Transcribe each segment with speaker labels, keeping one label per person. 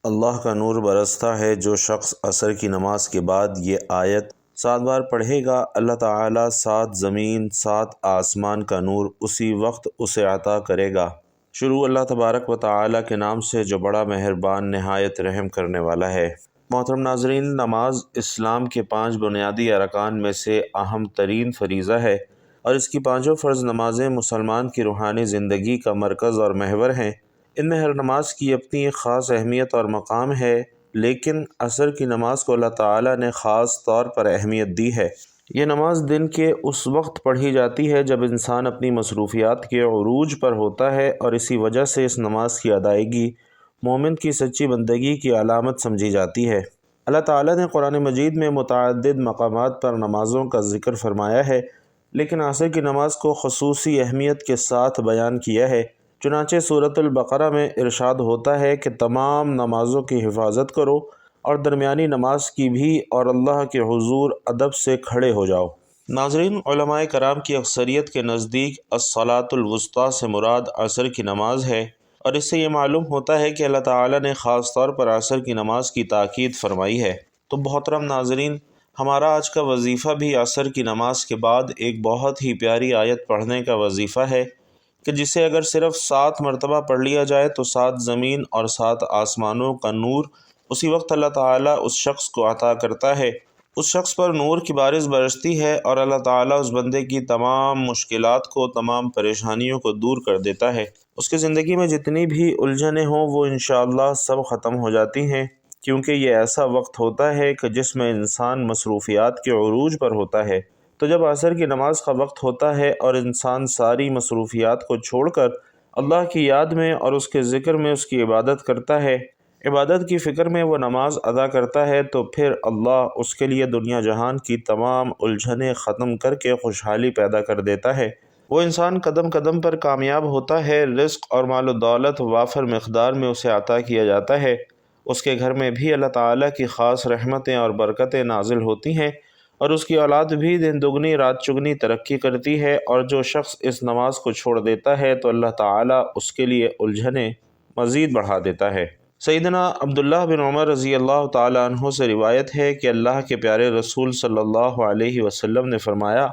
Speaker 1: اللہ کا نور برستا ہے۔ جو شخص عصر کی نماز کے بعد یہ آیت 7 بار پڑھے گا، اللہ تعالیٰ 7 زمین 7 آسمان کا نور اسی وقت اسے عطا کرے گا۔ شروع اللہ تبارک و تعالیٰ کے نام سے جو بڑا مہربان نہایت رحم کرنے والا ہے۔ محترم ناظرین، نماز اسلام کے 5 بنیادی ارکان میں سے اہم ترین فریضہ ہے اور اس کی 5 فرض نمازیں مسلمان کی روحانی زندگی کا مرکز اور محور ہیں۔ ان میں ہر نماز کی اپنی ایک خاص اہمیت اور مقام ہے، لیکن عصر کی نماز کو اللہ تعالیٰ نے خاص طور پر اہمیت دی ہے۔ یہ نماز دن کے اس وقت پڑھی جاتی ہے جب انسان اپنی مصروفیات کے عروج پر ہوتا ہے، اور اسی وجہ سے اس نماز کی ادائیگی مومن کی سچی بندگی کی علامت سمجھی جاتی ہے۔ اللہ تعالیٰ نے قرآن مجید میں متعدد مقامات پر نمازوں کا ذکر فرمایا ہے، لیکن عصر کی نماز کو خصوصی اہمیت کے ساتھ بیان کیا ہے۔ چنانچہ سورۃ البقرہ میں ارشاد ہوتا ہے کہ تمام نمازوں کی حفاظت کرو اور درمیانی نماز کی بھی، اور اللہ کے حضور ادب سے کھڑے ہو جاؤ۔ ناظرین، علماء کرام کی اکثریت کے نزدیک الصلاۃ الوسطیٰ سے مراد عصر کی نماز ہے، اور اس سے یہ معلوم ہوتا ہے کہ اللہ تعالیٰ نے خاص طور پر عصر کی نماز کی تاکید فرمائی ہے۔ تو محترم ناظرین، ہمارا آج کا وظیفہ بھی عصر کی نماز کے بعد ایک بہت ہی پیاری آیت پڑھنے کا وظیفہ ہے کہ جسے اگر صرف 7 مرتبہ پڑھ لیا جائے تو 7 زمین اور 7 آسمانوں کا نور اسی وقت اللہ تعالیٰ اس شخص کو عطا کرتا ہے۔ اس شخص پر نور کی بارش برستی ہے اور اللہ تعالیٰ اس بندے کی تمام مشکلات کو، تمام پریشانیوں کو دور کر دیتا ہے۔ اس کی زندگی میں جتنی بھی الجھنیں ہوں وہ انشاءاللہ سب ختم ہو جاتی ہیں، کیونکہ یہ ایسا وقت ہوتا ہے کہ جس میں انسان مصروفیات کے عروج پر ہوتا ہے۔ تو جب عصر کی نماز کا وقت ہوتا ہے اور انسان ساری مصروفیات کو چھوڑ کر اللہ کی یاد میں اور اس کے ذکر میں اس کی عبادت کرتا ہے، عبادت کی فکر میں وہ نماز ادا کرتا ہے، تو پھر اللہ اس کے لیے دنیا جہان کی تمام الجھنیں ختم کر کے خوشحالی پیدا کر دیتا ہے۔ وہ انسان قدم قدم پر کامیاب ہوتا ہے، رزق اور مال و دولت وافر مقدار میں اسے عطا کیا جاتا ہے۔ اس کے گھر میں بھی اللہ تعالیٰ کی خاص رحمتیں اور برکتیں نازل ہوتی ہیں، اور اس کی اولاد بھی دن دگنی رات چگنی ترقی کرتی ہے۔ اور جو شخص اس نماز کو چھوڑ دیتا ہے تو اللہ تعالیٰ اس کے لیے الجھنیں مزید بڑھا دیتا ہے۔ سیدنا عبداللہ بن عمر رضی اللہ تعالیٰ عنہ سے روایت ہے کہ اللہ کے پیارے رسول صلی اللہ علیہ وسلم نے فرمایا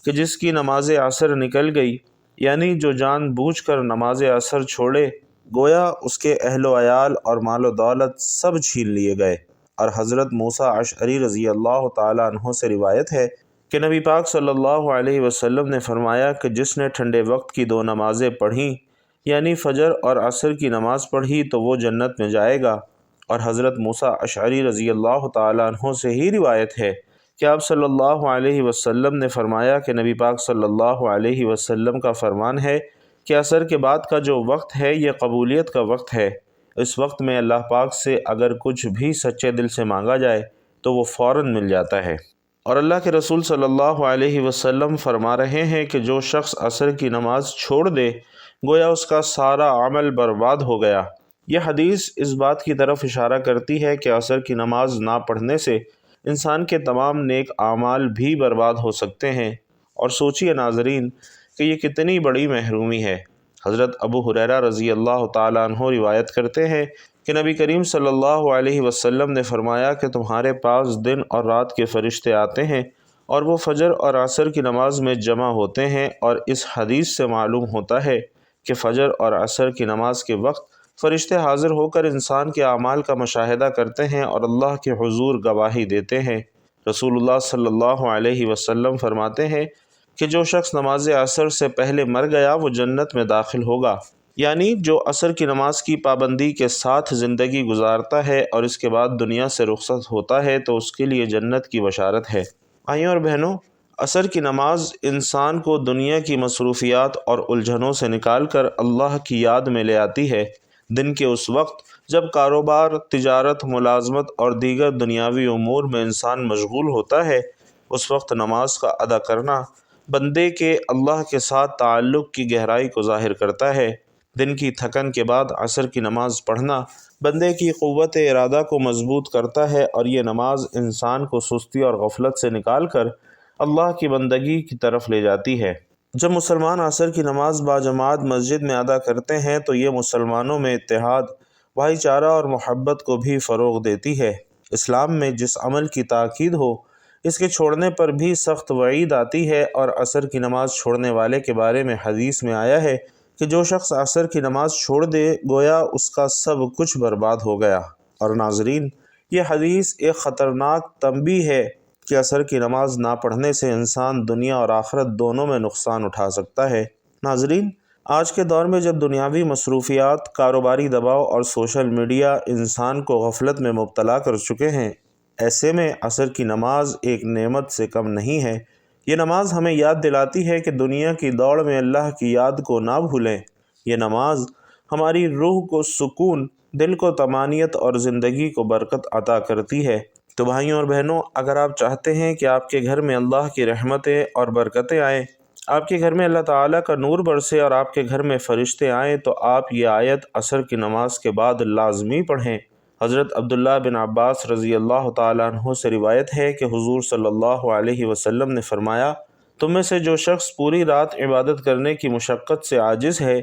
Speaker 1: کہ جس کی نماز عصر نکل گئی، یعنی جو جان بوجھ کر نماز عصر چھوڑے، گویا اس کے اہل و عیال اور مال و دولت سب چھین لیے گئے۔ اور حضرت موسیٰ اشعری رضی اللہ تعالیٰ عنہ سے روایت ہے کہ نبی پاک صلی اللہ علیہ وسلم نے فرمایا کہ جس نے ٹھنڈے وقت کی 2 نمازیں پڑھیں، یعنی فجر اور عصر کی نماز پڑھی، تو وہ جنت میں جائے گا۔ اور حضرت موسیٰ اشعری رضی اللہ تعالیٰ عنہ سے ہی روایت ہے کہ آپ صلی اللہ علیہ وسلم نے فرمایا کہ نبی پاک صلی اللہ علیہ وسلم کا فرمان ہے کہ عصر کے بعد کا جو وقت ہے یہ قبولیت کا وقت ہے۔ اس وقت میں اللہ پاک سے اگر کچھ بھی سچے دل سے مانگا جائے تو وہ فوراً مل جاتا ہے۔ اور اللہ کے رسول صلی اللہ علیہ وسلم فرما رہے ہیں کہ جو شخص عصر کی نماز چھوڑ دے، گویا اس کا سارا عمل برباد ہو گیا۔ یہ حدیث اس بات کی طرف اشارہ کرتی ہے کہ عصر کی نماز نہ پڑھنے سے انسان کے تمام نیک اعمال بھی برباد ہو سکتے ہیں۔ اور سوچئے ناظرین کہ یہ کتنی بڑی محرومی ہے۔ حضرت ابو ہریرہ رضی اللہ تعالیٰ عنہ روایت کرتے ہیں کہ نبی کریم صلی اللہ علیہ وسلم نے فرمایا کہ تمہارے پاس دن اور رات کے فرشتے آتے ہیں اور وہ فجر اور عصر کی نماز میں جمع ہوتے ہیں، اور اس حدیث سے معلوم ہوتا ہے کہ فجر اور عصر کی نماز کے وقت فرشتے حاضر ہو کر انسان کے اعمال کا مشاہدہ کرتے ہیں اور اللہ کے حضور گواہی دیتے ہیں۔ رسول اللہ صلی اللہ علیہ وسلم فرماتے ہیں کہ جو شخص نماز عصر سے پہلے مر گیا وہ جنت میں داخل ہوگا، یعنی جو عصر کی نماز کی پابندی کے ساتھ زندگی گزارتا ہے اور اس کے بعد دنیا سے رخصت ہوتا ہے تو اس کے لیے جنت کی بشارت ہے۔ بھائیوں اور بہنوں، عصر کی نماز انسان کو دنیا کی مصروفیات اور الجھنوں سے نکال کر اللہ کی یاد میں لے آتی ہے۔ دن کے اس وقت جب کاروبار، تجارت، ملازمت اور دیگر دنیاوی امور میں انسان مشغول ہوتا ہے، اس وقت نماز کا ادا کرنا بندے کے اللہ کے ساتھ تعلق کی گہرائی کو ظاہر کرتا ہے۔ دن کی تھکن کے بعد عصر کی نماز پڑھنا بندے کی قوت ارادہ کو مضبوط کرتا ہے، اور یہ نماز انسان کو سستی اور غفلت سے نکال کر اللہ کی بندگی کی طرف لے جاتی ہے۔ جب مسلمان عصر کی نماز باجماعت مسجد میں ادا کرتے ہیں تو یہ مسلمانوں میں اتحاد بھائی چارہ اور محبت کو بھی فروغ دیتی ہے۔ اسلام میں جس عمل کی تاکید ہو اس کے چھوڑنے پر بھی سخت وعید آتی ہے، اور عصر کی نماز چھوڑنے والے کے بارے میں حدیث میں آیا ہے کہ جو شخص عصر کی نماز چھوڑ دے گویا اس کا سب کچھ برباد ہو گیا۔ اور ناظرین، یہ حدیث ایک خطرناک تنبیہ ہے کہ عصر کی نماز نہ پڑھنے سے انسان دنیا اور آخرت دونوں میں نقصان اٹھا سکتا ہے۔ ناظرین، آج کے دور میں جب دنیاوی مصروفیات، کاروباری دباؤ اور سوشل میڈیا انسان کو غفلت میں مبتلا کر چکے ہیں، ایسے میں عصر کی نماز ایک نعمت سے کم نہیں ہے۔ یہ نماز ہمیں یاد دلاتی ہے کہ دنیا کی دوڑ میں اللہ کی یاد کو نہ بھولیں۔ یہ نماز ہماری روح کو سکون، دل کو طمانینت اور زندگی کو برکت عطا کرتی ہے۔ تو بھائیوں اور بہنوں، اگر آپ چاہتے ہیں کہ آپ کے گھر میں اللہ کی رحمتیں اور برکتیں آئیں، آپ کے گھر میں اللہ تعالیٰ کا نور برسے اور آپ کے گھر میں فرشتے آئیں، تو آپ یہ آیت عصر کی نماز کے بعد لازمی پڑھیں۔ حضرت عبداللہ بن عباس رضی اللہ تعالیٰ عنہ سے روایت ہے کہ حضور صلی اللہ علیہ وسلم نے فرمایا، تم میں سے جو شخص پوری رات عبادت کرنے کی مشقت سے عاجز ہے،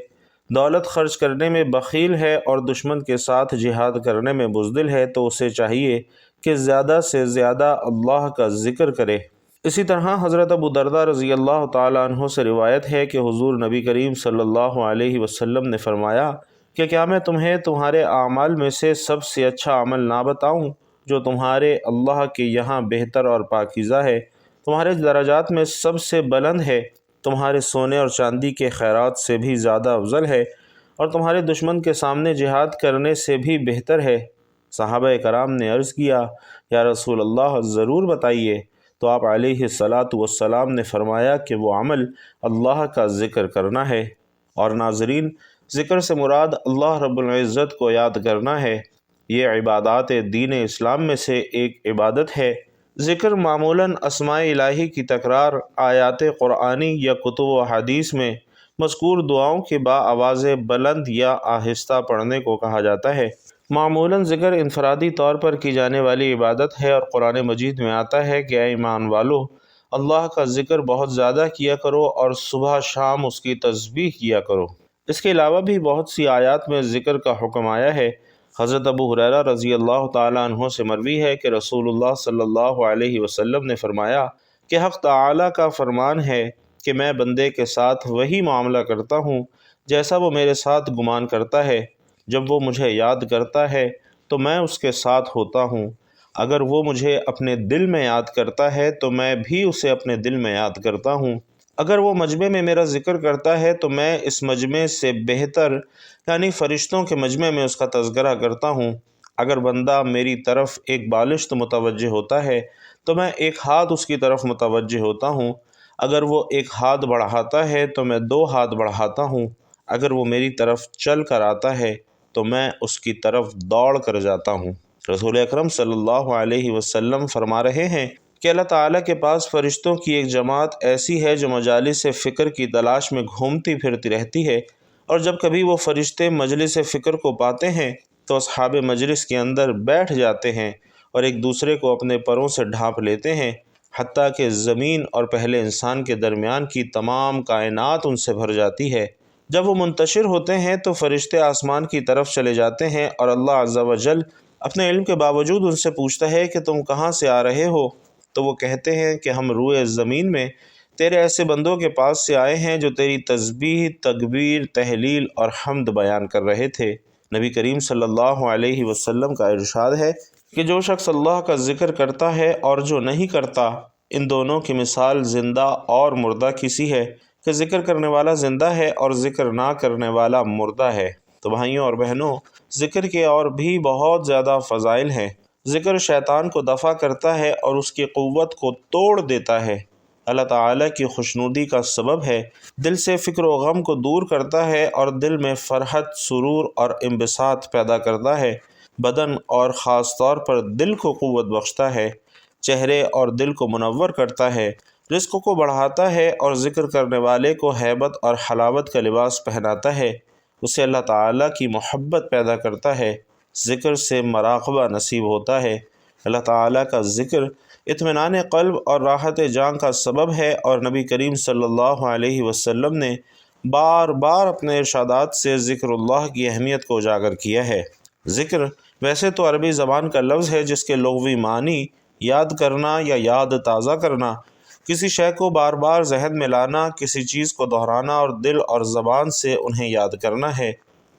Speaker 1: دولت خرچ کرنے میں بخیل ہے اور دشمن کے ساتھ جہاد کرنے میں بزدل ہے، تو اسے چاہیے کہ زیادہ سے زیادہ اللہ کا ذکر کرے۔ اسی طرح حضرت ابو درداء رضی اللہ تعالیٰ عنہ سے روایت ہے کہ حضور نبی کریم صلی اللہ علیہ وسلم نے فرمایا کہ کیا میں تمہیں تمہارے اعمال میں سے سب سے اچھا عمل نہ بتاؤں جو تمہارے اللہ کے یہاں بہتر اور پاکیزہ ہے، تمہارے درجات میں سب سے بلند ہے، تمہارے سونے اور چاندی کے خیرات سے بھی زیادہ افضل ہے، اور تمہارے دشمن کے سامنے جہاد کرنے سے بھی بہتر ہے؟ صحابہ کرام نے عرض کیا، یا رسول اللہ ضرور بتائیے۔ تو آپ علیہ الصلاۃ والسلام نے فرمایا کہ وہ عمل اللہ کا ذکر کرنا ہے۔ اور ناظرین، ذکر سے مراد اللہ رب العزت کو یاد کرنا ہے۔ یہ عبادات دین اسلام میں سے ایک عبادت ہے۔ ذکر معمولاً اسماء الہی کی تکرار، آیات قرآنی یا کتب و حدیث میں مذکور دعاؤں کے آواز بلند یا آہستہ پڑھنے کو کہا جاتا ہے۔ معمولاً ذکر انفرادی طور پر کی جانے والی عبادت ہے، اور قرآن مجید میں آتا ہے کہ اے ایمان والو، اللہ کا ذکر بہت زیادہ کیا کرو اور صبح شام اس کی تسبیح کیا کرو۔ اس کے علاوہ بھی بہت سی آیات میں ذکر کا حکم آیا ہے۔ حضرت ابو ہریرہ رضی اللہ تعالیٰ عنہ سے مروی ہے کہ رسول اللہ صلی اللہ علیہ وسلم نے فرمایا کہ حق تعالیٰ کا فرمان ہے کہ میں بندے کے ساتھ وہی معاملہ کرتا ہوں جیسا وہ میرے ساتھ گمان کرتا ہے۔ جب وہ مجھے یاد کرتا ہے تو میں اس کے ساتھ ہوتا ہوں، اگر وہ مجھے اپنے دل میں یاد کرتا ہے تو میں بھی اسے اپنے دل میں یاد کرتا ہوں، اگر وہ مجمع میں میرا ذکر کرتا ہے تو میں اس مجمع سے بہتر یعنی فرشتوں کے مجمع میں اس کا تذکرہ کرتا ہوں، اگر بندہ میری طرف ایک بالشت متوجہ ہوتا ہے تو میں ایک ہاتھ اس کی طرف متوجہ ہوتا ہوں، اگر وہ ایک ہاتھ بڑھاتا ہے تو میں 2 ہاتھ بڑھاتا ہوں، اگر وہ میری طرف چل کر آتا ہے تو میں اس کی طرف دوڑ کر جاتا ہوں۔ رسول اکرم صلی اللہ علیہ وسلم فرما رہے ہیں کہ اللہ تعالیٰ کے پاس فرشتوں کی ایک جماعت ایسی ہے جو مجالس فکر کی تلاش میں گھومتی پھرتی رہتی ہے، اور جب کبھی وہ فرشتے مجلس فکر کو پاتے ہیں تو اصحاب مجلس کے اندر بیٹھ جاتے ہیں اور ایک دوسرے کو اپنے پروں سے ڈھانپ لیتے ہیں، حتیٰ کہ زمین اور پہلے انسان کے درمیان کی تمام کائنات ان سے بھر جاتی ہے۔ جب وہ منتشر ہوتے ہیں تو فرشتے آسمان کی طرف چلے جاتے ہیں، اور اللہ عز و جل اپنے علم کے باوجود ان سے پوچھتا ہے کہ تم کہاں سے آ رہے ہو؟ تو وہ کہتے ہیں کہ ہم روئے زمین میں تیرے ایسے بندوں کے پاس سے آئے ہیں جو تیری تسبیح، تکبیر، تحلیل اور حمد بیان کر رہے تھے۔ نبی کریم صلی اللہ علیہ وسلم کا ارشاد ہے کہ جو شخص اللہ کا ذکر کرتا ہے اور جو نہیں کرتا، ان دونوں کی مثال زندہ اور مردہ کی سی ہے کہ ذکر کرنے والا زندہ ہے اور ذکر نہ کرنے والا مردہ ہے۔ تو بھائیوں اور بہنوں، ذکر کے اور بھی بہت زیادہ فضائل ہیں۔ ذکر شیطان کو دفع کرتا ہے اور اس کی قوت کو توڑ دیتا ہے، اللہ تعالیٰ کی خوشنودی کا سبب ہے، دل سے فکر و غم کو دور کرتا ہے اور دل میں فرحت، سرور اور انبساط پیدا کرتا ہے، بدن اور خاص طور پر دل کو قوت بخشتا ہے، چہرے اور دل کو منور کرتا ہے، رزق کو بڑھاتا ہے اور ذکر کرنے والے کو ہیبت اور حلاوت کا لباس پہناتا ہے، اسے اللہ تعالیٰ کی محبت پیدا کرتا ہے، ذکر سے مراقبہ نصیب ہوتا ہے۔ اللہ تعالیٰ کا ذکر اطمینان قلب اور راحت جان کا سبب ہے، اور نبی کریم صلی اللہ علیہ وسلم نے بار بار اپنے ارشادات سے ذکر اللہ کی اہمیت کو اجاگر کیا ہے۔ ذکر ویسے تو عربی زبان کا لفظ ہے جس کے لغوی معنی یاد کرنا یا یاد تازہ کرنا، کسی شے کو بار بار ذہن میں لانا، کسی چیز کو دہرانا اور دل اور زبان سے انہیں یاد کرنا ہے،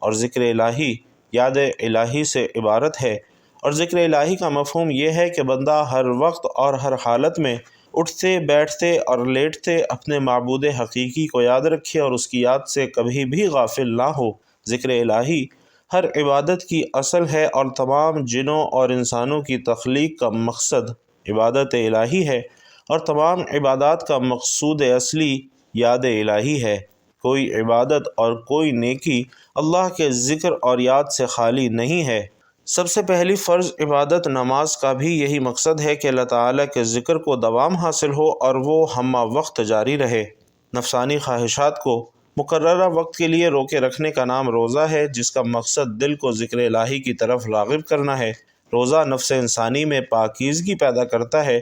Speaker 1: اور ذکر الہی یاد الہی سے عبارت ہے۔ اور ذکر الہی کا مفہوم یہ ہے کہ بندہ ہر وقت اور ہر حالت میں اٹھتے بیٹھتے اور لیٹتے اپنے معبود حقیقی کو یاد رکھے اور اس کی یاد سے کبھی بھی غافل نہ ہو۔ ذکر الہی ہر عبادت کی اصل ہے اور تمام جنوں اور انسانوں کی تخلیق کا مقصد عبادت الہی ہے، اور تمام عبادات کا مقصود اصلی یاد الہی ہے۔ کوئی عبادت اور کوئی نیکی اللہ کے ذکر اور یاد سے خالی نہیں ہے۔ سب سے پہلی فرض عبادت نماز کا بھی یہی مقصد ہے کہ اللہ تعالیٰ کے ذکر کو دوام حاصل ہو اور وہ ہمہ وقت جاری رہے۔ نفسانی خواہشات کو مقررہ وقت کے لیے روکے رکھنے کا نام روزہ ہے، جس کا مقصد دل کو ذکر الہی کی طرف راغب کرنا ہے۔ روزہ نفس انسانی میں پاکیزگی پیدا کرتا ہے،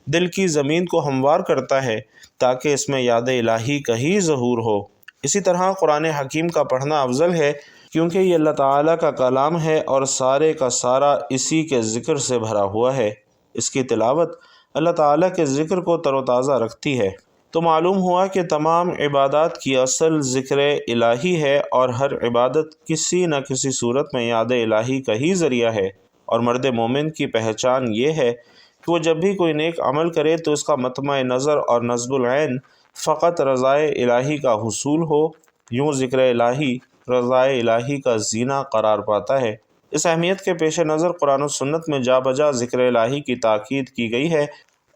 Speaker 1: دل کی زمین کو ہموار کرتا ہے تاکہ اس میں یاد الہی کا ہی ظہور ہو۔ اسی طرح قرآن حکیم کا پڑھنا افضل ہے کیونکہ یہ اللہ تعالیٰ کا کلام ہے اور سارے کا سارا اسی کے ذکر سے بھرا ہوا ہے۔ اس کی تلاوت اللہ تعالیٰ کے ذکر کو تر و تازہ رکھتی ہے۔ تو معلوم ہوا کہ تمام عبادات کی اصل ذکر الہی ہے اور ہر عبادت کسی نہ کسی صورت میں یاد الہی کا ہی ذریعہ ہے۔ اور مرد مومن کی پہچان یہ ہے کہ وہ جب بھی کوئی نیک عمل کرے تو اس کا مطمع نظر اور نصب العین فقط رضائے الہی کا حصول ہو۔ یوں ذکر الہی رضائے الہی کا زینہ قرار پاتا ہے۔ اس اہمیت کے پیش نظر قرآن و سنت میں جا بجا ذکر الہی کی تاکید کی گئی ہے،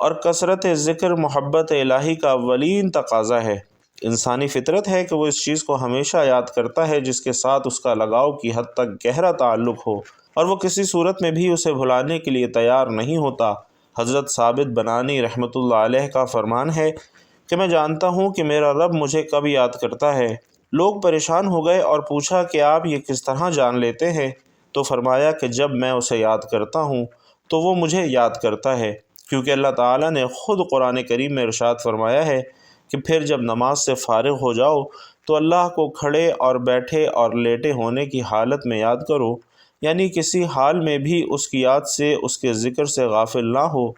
Speaker 1: اور کثرت ذکر محبت الہی کا اولین تقاضا ہے۔ انسانی فطرت ہے کہ وہ اس چیز کو ہمیشہ یاد کرتا ہے جس کے ساتھ اس کا لگاؤ کی حد تک گہرا تعلق ہو، اور وہ کسی صورت میں بھی اسے بھلانے کے لیے تیار نہیں ہوتا۔ حضرت ثابت بنانی رحمۃ اللہ علیہ کا فرمان ہے کہ میں جانتا ہوں کہ میرا رب مجھے کب یاد کرتا ہے۔ لوگ پریشان ہو گئے اور پوچھا کہ آپ یہ کس طرح جان لیتے ہیں؟ تو فرمایا کہ جب میں اسے یاد کرتا ہوں تو وہ مجھے یاد کرتا ہے، کیونکہ اللہ تعالیٰ نے خود قرآن کریم میں ارشاد فرمایا ہے کہ پھر جب نماز سے فارغ ہو جاؤ تو اللہ کو کھڑے اور بیٹھے اور لیٹے ہونے کی حالت میں یاد کرو، یعنی کسی حال میں بھی اس کی یاد سے اس کے ذکر سے غافل نہ ہو۔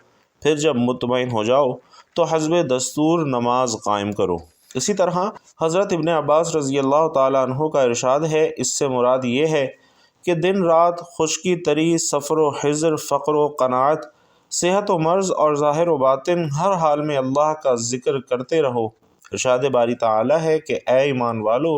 Speaker 1: پھر جب مطمئن ہو جاؤ تو حسب دستور نماز قائم کرو۔ اسی طرح حضرت ابن عباس رضی اللہ تعالیٰ عنہ کا ارشاد ہے، اس سے مراد یہ ہے کہ دن رات، خشکی تری، سفر و حضر، فقر و قناعت، صحت و مرض اور ظاہر و باطن، ہر حال میں اللہ کا ذکر کرتے رہو۔ ارشاد باری تعالیٰ ہے کہ اے ایمان والو،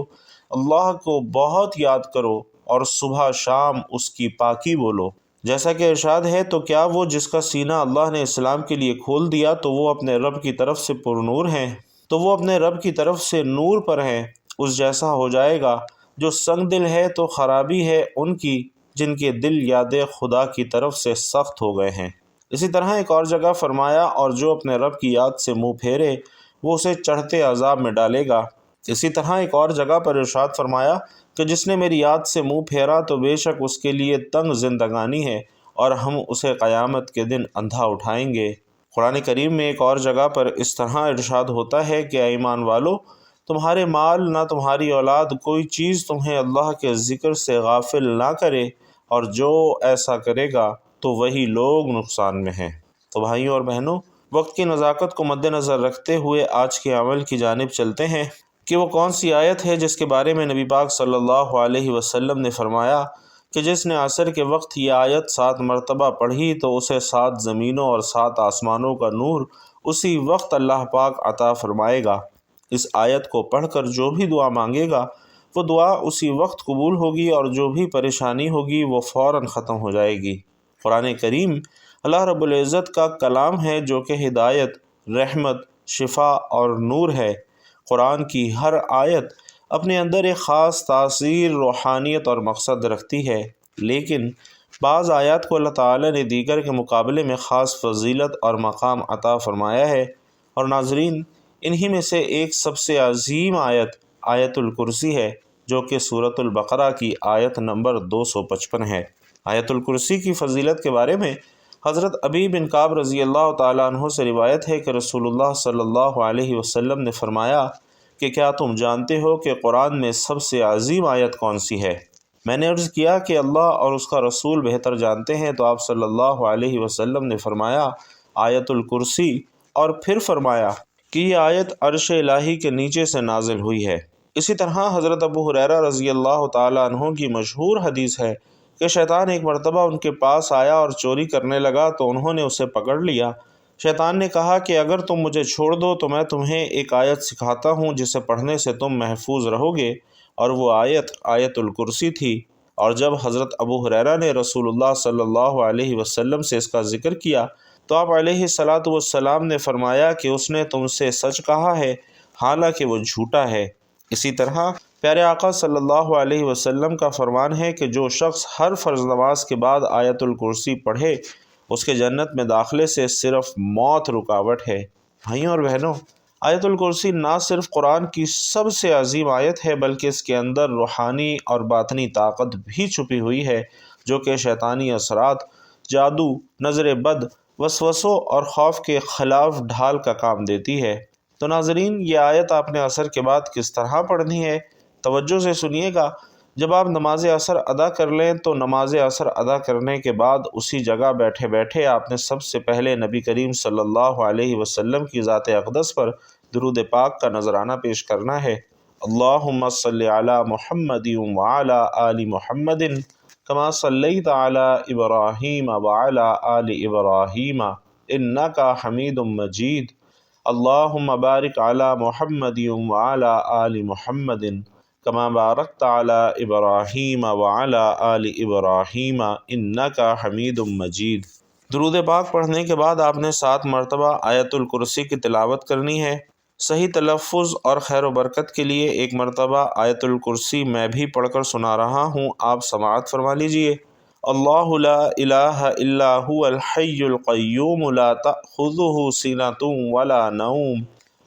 Speaker 1: اللہ کو بہت یاد کرو اور صبح شام اس کی پاکی بولو۔ جیسا کہ ارشاد ہے، تو کیا وہ جس کا سینہ اللہ نے اسلام کے لیے کھول دیا تو وہ اپنے رب کی طرف سے پر نور ہیں، تو وہ اپنے رب کی طرف سے نور پر ہیں، اس جیسا ہو جائے گا۔ جو سنگ دل ہے تو خرابی ہے ان کی جن کے دل یاد خدا کی طرف سے سخت ہو گئے ہیں۔ اسی طرح ایک اور جگہ فرمایا، اور جو اپنے رب کی یاد سے منہ پھیرے وہ اسے چڑھتے عذاب میں ڈالے گا۔ اسی طرح ایک اور جگہ پر ارشاد فرمایا کہ جس نے میری یاد سے منہ پھیرا تو بے شک اس کے لیے تنگ زندگانی ہے اور ہم اسے قیامت کے دن اندھا اٹھائیں گے۔ قرآن کریم میں ایک اور جگہ پر اس طرح ارشاد ہوتا ہے کہ اے ایمان والو، تمہارے مال نہ تمہاری اولاد کوئی چیز تمہیں اللہ کے ذکر سے غافل نہ کرے، اور جو ایسا کرے گا تو وہی لوگ نقصان میں ہیں۔ تو بھائیوں اور بہنوں، وقت کی نزاکت کو مد نظر رکھتے ہوئے آج کے عمل کی جانب چلتے ہیں کہ وہ کون سی آیت ہے جس کے بارے میں نبی پاک صلی اللہ علیہ وسلم نے فرمایا کہ جس نے عصر کے وقت یہ آیت 7 مرتبہ پڑھی تو اسے 7 زمینوں اور 7 آسمانوں کا نور اسی وقت اللہ پاک عطا فرمائے گا۔ اس آیت کو پڑھ کر جو بھی دعا مانگے گا وہ دعا اسی وقت قبول ہوگی، اور جو بھی پریشانی ہوگی وہ فوراً ختم ہو جائے گی۔ قرآن کریم اللہ رب العزت کا کلام ہے جو کہ ہدایت، رحمت، شفا اور نور ہے۔ قرآن کی ہر آیت اپنے اندر ایک خاص تاثیر، روحانیت اور مقصد رکھتی ہے، لیکن بعض آیات کو اللہ تعالیٰ نے دیگر کے مقابلے میں خاص فضیلت اور مقام عطا فرمایا ہے، اور ناظرین انہی میں سے ایک سب سے عظیم آیت آیت الکرسی ہے، جو کہ سورۃ البقرہ کی آیت نمبر 255 ہے۔ آیت الکرسی کی فضیلت کے بارے میں حضرت ابی بن کعب رضی اللہ تعالیٰ عنہ سے روایت ہے کہ رسول اللہ صلی اللہ علیہ وسلم نے فرمایا کہ کیا تم جانتے ہو کہ قرآن میں سب سے عظیم آیت کون سی ہے؟ میں نے عرض کیا کہ اللہ اور اس کا رسول بہتر جانتے ہیں، تو آپ صلی اللہ علیہ وسلم نے فرمایا آیت الکرسی، اور پھر فرمایا کہ یہ آیت عرش الہی کے نیچے سے نازل ہوئی ہے۔ اسی طرح حضرت ابو ہریرہ رضی اللہ تعالیٰ عنہ کی مشہور حدیث ہے کہ شیطان ایک مرتبہ ان کے پاس آیا اور چوری کرنے لگا تو انہوں نے اسے پکڑ لیا۔ شیطان نے کہا کہ اگر تم مجھے چھوڑ دو تو میں تمہیں ایک آیت سکھاتا ہوں جسے پڑھنے سے تم محفوظ رہو گے، اور وہ آیت آیت الکرسی تھی۔ اور جب حضرت ابو ہریرہ نے رسول اللہ صلی اللہ علیہ وسلم سے اس کا ذکر کیا تو آپ علیہ الصلاۃ والسلام نے فرمایا کہ اس نے تم سے سچ کہا ہے، حالانکہ وہ جھوٹا ہے۔ اسی طرح پیارے آقا صلی اللہ علیہ وسلم کا فرمان ہے کہ جو شخص ہر فرض نماز کے بعد آیت الکرسی پڑھے اس کے جنت میں داخلے سے صرف موت رکاوٹ ہے۔ بھائیوں اور بہنوں، آیت الکرسی نہ صرف قرآن کی سب سے عظیم آیت ہے بلکہ اس کے اندر روحانی اور باطنی طاقت بھی چھپی ہوئی ہے جو کہ شیطانی اثرات، جادو، نظر بد، وسوسوں اور خوف کے خلاف ڈھال کا کام دیتی ہے۔ تو ناظرین، یہ آیت آپ نے عصر کے بعد کس طرح پڑھنی ہے؟ توجہ سے سنیے گا۔ جب آپ نماز عصر ادا کر لیں تو نماز عصر ادا کرنے کے بعد اسی جگہ بیٹھے بیٹھے آپ نے سب سے پہلے نبی کریم صلی اللہ علیہ وسلم کی ذات اقدس پر درود پاک کا نذرانہ پیش کرنا ہے۔ اللہم صلی علی محمد وعلی آل محمد کما صلیت علی ابراہیم وعلی آل ابراہیم انک حمید مجید۔ اللہم بارک علی محمد وعلی آل محمد کما بارکت علی ابراہیم وعلی آل ابراہیم انک حمید مجید۔ درود پاک پڑھنے کے بعد آپ نے 7 مرتبہ آیت الکرسی کی تلاوت کرنی ہے۔ صحیح تلفظ اور خیر و برکت کے لیے ایک مرتبہ آیت الکرسی میں بھی پڑھ کر سنا رہا ہوں، آپ سماعت فرما لیجئے۔ اللہ لا الہ الا هو الحی القیوم لا تأخذہ سنۃ ولا نوم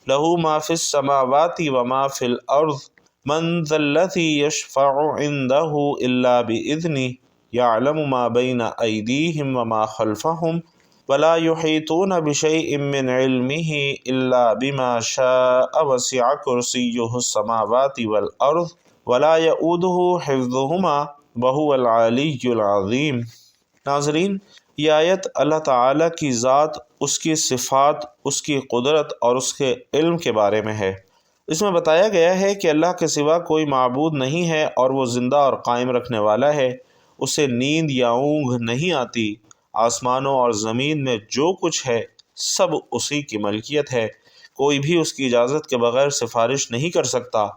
Speaker 1: لہ ما فی السماوات وما فی الارض من ذا الذی یشفع عندہ الا بإذنہ یعلم ما بین ایدیہم وما خلفہم ولا یحیطون بشیء من علمہ الا بما شاء وسع کرسیہ السماوات والارض ولا یؤودہ حفظہما وہو العلی العظیم۔ ناظرین، یہ آیت اللہ تعالیٰ کی ذات، اس کی صفات، اس کی قدرت اور اس کے علم کے بارے میں ہے۔ اس میں بتایا گیا ہے کہ اللہ کے سوا کوئی معبود نہیں ہے اور وہ زندہ اور قائم رکھنے والا ہے، اسے نیند یا اونگ نہیں آتی۔ آسمانوں اور زمین میں جو کچھ ہے سب اسی کی ملکیت ہے، کوئی بھی اس کی اجازت کے بغیر سفارش نہیں کر سکتا۔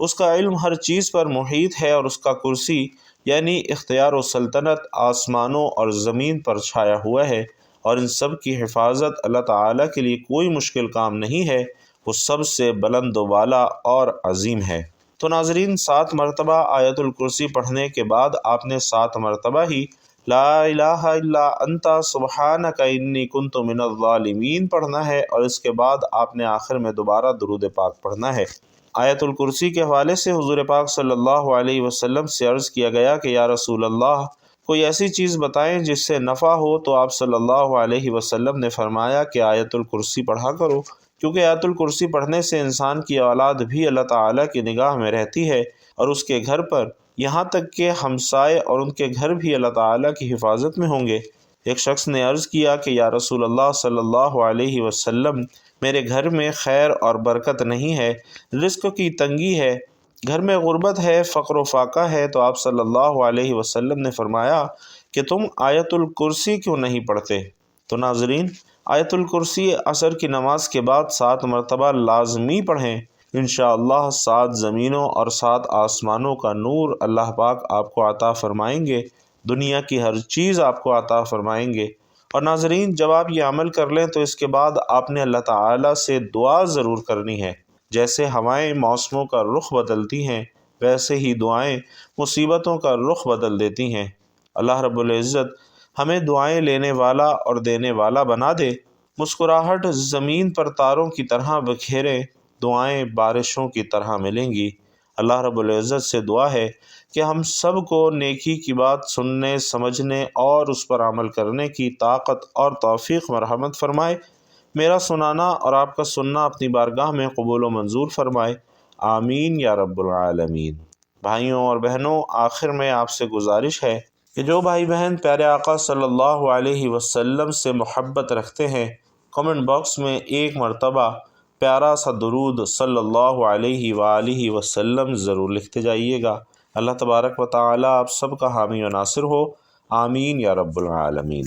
Speaker 1: اس کا علم ہر چیز پر محیط ہے اور اس کا کرسی یعنی اختیار و سلطنت آسمانوں اور زمین پر چھایا ہوا ہے، اور ان سب کی حفاظت اللہ تعالیٰ کے لیے کوئی مشکل کام نہیں ہے، وہ سب سے بلند و بالا اور عظیم ہے۔ تو ناظرین، 7 مرتبہ آیت الکرسی پڑھنے کے بعد آپ نے 7 مرتبہ ہی لا الہ الا انت سبحانک انی کنت من الظالمین پڑھنا ہے، اور اس کے بعد آپ نے آخر میں دوبارہ درود پاک پڑھنا ہے۔ آیت الکرسی کے حوالے سے حضور پاک صلی اللہ علیہ وسلم سے عرض کیا گیا کہ یا رسول اللہ، کوئی ایسی چیز بتائیں جس سے نفع ہو، تو آپ صلی اللہ علیہ وسلم نے فرمایا کہ آیت الکرسی پڑھا کرو، کیونکہ آیت الکرسی پڑھنے سے انسان کی اولاد بھی اللہ تعالیٰ کی نگاہ میں رہتی ہے، اور اس کے گھر پر یہاں تک کہ ہمسائے اور ان کے گھر بھی اللہ تعالیٰ کی حفاظت میں ہوں گے۔ ایک شخص نے عرض کیا کہ یا رسول اللہ صلی اللہ علیہ وسلم، میرے گھر میں خیر اور برکت نہیں ہے، رزق کی تنگی ہے، گھر میں غربت ہے، فقر و فاقہ ہے۔ تو آپ صلی اللہ علیہ وسلم نے فرمایا کہ تم آیت الکرسی کیوں نہیں پڑھتے؟ تو ناظرین، آیت الکرسی عصر کی نماز کے بعد 7 مرتبہ لازمی پڑھیں۔ انشاءاللہ 7 زمینوں اور 7 آسمانوں کا نور اللہ پاک آپ کو عطا فرمائیں گے، دنیا کی ہر چیز آپ کو عطا فرمائیں گے۔ اور ناظرین، جب آپ یہ عمل کر لیں تو اس کے بعد آپ نے اللہ تعالیٰ سے دعا ضرور کرنی ہے۔ جیسے ہوائیں موسموں کا رخ بدلتی ہیں، ویسے ہی دعائیں مصیبتوں کا رخ بدل دیتی ہیں۔ اللہ رب العزت ہمیں دعائیں لینے والا اور دینے والا بنا دے۔ مسکراہٹ زمین پر تاروں کی طرح بکھیرے، دعائیں بارشوں کی طرح ملیں گی۔ اللہ رب العزت سے دعا ہے کہ ہم سب کو نیکی کی بات سننے، سمجھنے اور اس پر عمل کرنے کی طاقت اور توفیق مرحمت فرمائے۔ میرا سنانا اور آپ کا سننا اپنی بارگاہ میں قبول و منظور فرمائے۔ آمین یا رب العالمین۔ بھائیوں اور بہنوں، آخر میں آپ سے گزارش ہے کہ جو بھائی بہن پیارے آقا صلی اللہ علیہ وسلم سے محبت رکھتے ہیں، کمنٹ باکس میں ایک مرتبہ پیارا سا درود صلی اللہ علیہ وآلہ وسلم ضرور لکھتے جائیے گا۔ اللہ تبارک و تعالی آپ سب کا حامی و ناصر ہو، آمین یا رب العالمین۔